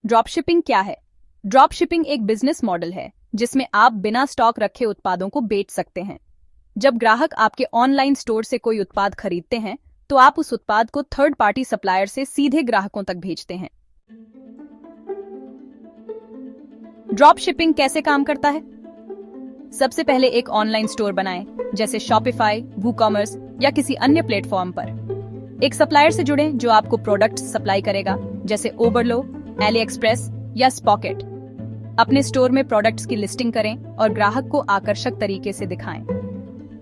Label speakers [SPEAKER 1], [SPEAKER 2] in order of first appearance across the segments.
[SPEAKER 1] Drop shipping क्या है? Drop shipping एक बिजनेस मॉडल है जिसमें आप बिना स्टॉक रखे उत्पादों को बेच सकते हैं। जब ग्राहक आपके ऑनलाइन स्टोर से कोई उत्पाद खरीदते हैं तो आप उस उत्पाद को थर्ड पार्टी सप्लायर से सीधे ग्राहकों तक भेजते हैं। ड्रॉप शिपिंग कैसे काम करता है? सबसे पहले एक ऑनलाइन स्टोर बनाएं, जैसे शॉपिफाई, वूकॉमर्स या किसी अन्य प्लेटफॉर्म पर। एक सप्लायर से जुड़ें जो आपको प्रोडक्ट सप्लाई करेगा, जैसे ओबरलो, एली एक्सप्रेस या स्पॉकेट। अपने स्टोर में प्रोडक्ट्स की लिस्टिंग करें और ग्राहक को आकर्षक तरीके से दिखाएं।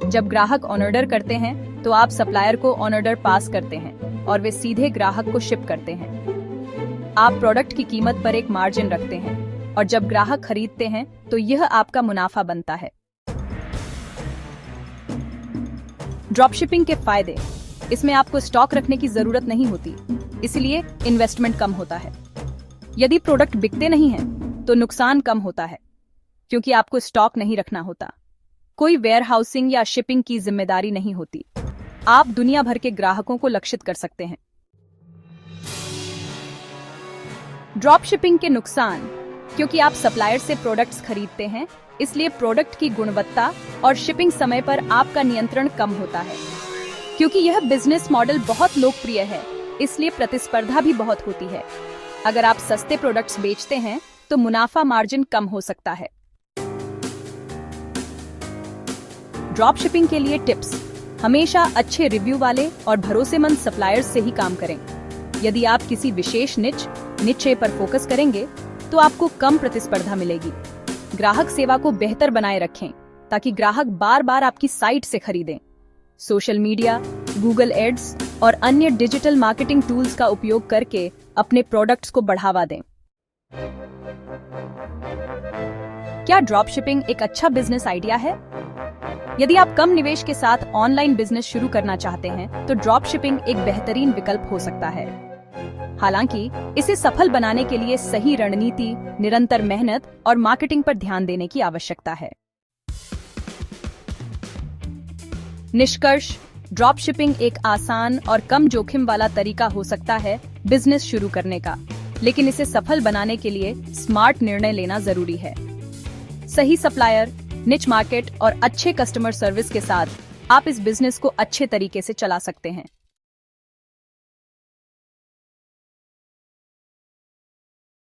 [SPEAKER 1] जब ग्राहक ऑन ऑर्डर करते हैं तो आप सप्लायर को ऑन ऑर्डर पास करते हैं और वे सीधे ग्राहक को शिप करते हैं। आप प्रोडक्ट की कीमत पर एक मार्जिन रखते हैं और जब ग्राहक खरीदते हैं तो यह आपका मुनाफा बनता है। ड्रॉप शिपिंग के फायदे: इसमें आपको स्टॉक रखने की जरूरत नहीं होती, इसलिए इन्वेस्टमेंट कम होता है। यदि प्रोडक्ट बिकते नहीं हैं, तो नुकसान कम होता है क्योंकि आपको स्टॉक नहीं रखना होता। कोई वेयरहाउसिंग या शिपिंग की जिम्मेदारी नहीं होती। आप दुनिया भर के ग्राहकों को लक्षित कर सकते हैं। ड्रॉप शिपिंग के नुकसान: क्योंकि आप सप्लायर से प्रोडक्ट्स खरीदते हैं, इसलिए प्रोडक्ट की गुणवत्ता और शिपिंग समय पर आपका नियंत्रण कम होता है। क्योंकि यह बिजनेस मॉडल बहुत लोकप्रिय है, इसलिए प्रतिस्पर्धा भी बहुत होती है। अगर आप सस्ते प्रोडक्ट्स बेचते हैं तो मुनाफा मार्जिन कम हो सकता है। ड्रॉप शिपिंग के लिए टिप्स: हमेशा अच्छे रिव्यू वाले और भरोसेमंद सप्लायर्स से ही काम करें। यदि आप किसी विशेष निचे पर फोकस करेंगे तो आपको कम प्रतिस्पर्धा मिलेगी। ग्राहक सेवा को बेहतर बनाए रखें ताकि ग्राहक बार बार आपकी साइट से खरीदें। सोशल मीडिया, गूगल एड्स और अन्य डिजिटल मार्केटिंग टूल्स का उपयोग करके अपने प्रोडक्ट्स को बढ़ावा दें। क्या ड्रॉप शिपिंग एक अच्छा बिजनेस आइडिया है? यदि आप कम निवेश के साथ ऑनलाइन बिजनेस शुरू करना चाहते हैं तो ड्रॉप शिपिंग एक बेहतरीन विकल्प हो सकता है। हालांकि इसे सफल बनाने के लिए सही रणनीति, निरंतर मेहनत और मार्केटिंग पर ध्यान देने की आवश्यकता है। निष्कर्ष: ड्रॉप शिपिंग एक आसान और कम जोखिम वाला तरीका हो सकता है बिजनेस शुरू करने का, लेकिन इसे सफल बनाने के लिए स्मार्ट निर्णय लेना जरूरी है। सही सप्लायर, निच मार्केट और अच्छे कस्टमर सर्विस के साथ आप इस बिजनेस को अच्छे तरीके से चला सकते हैं।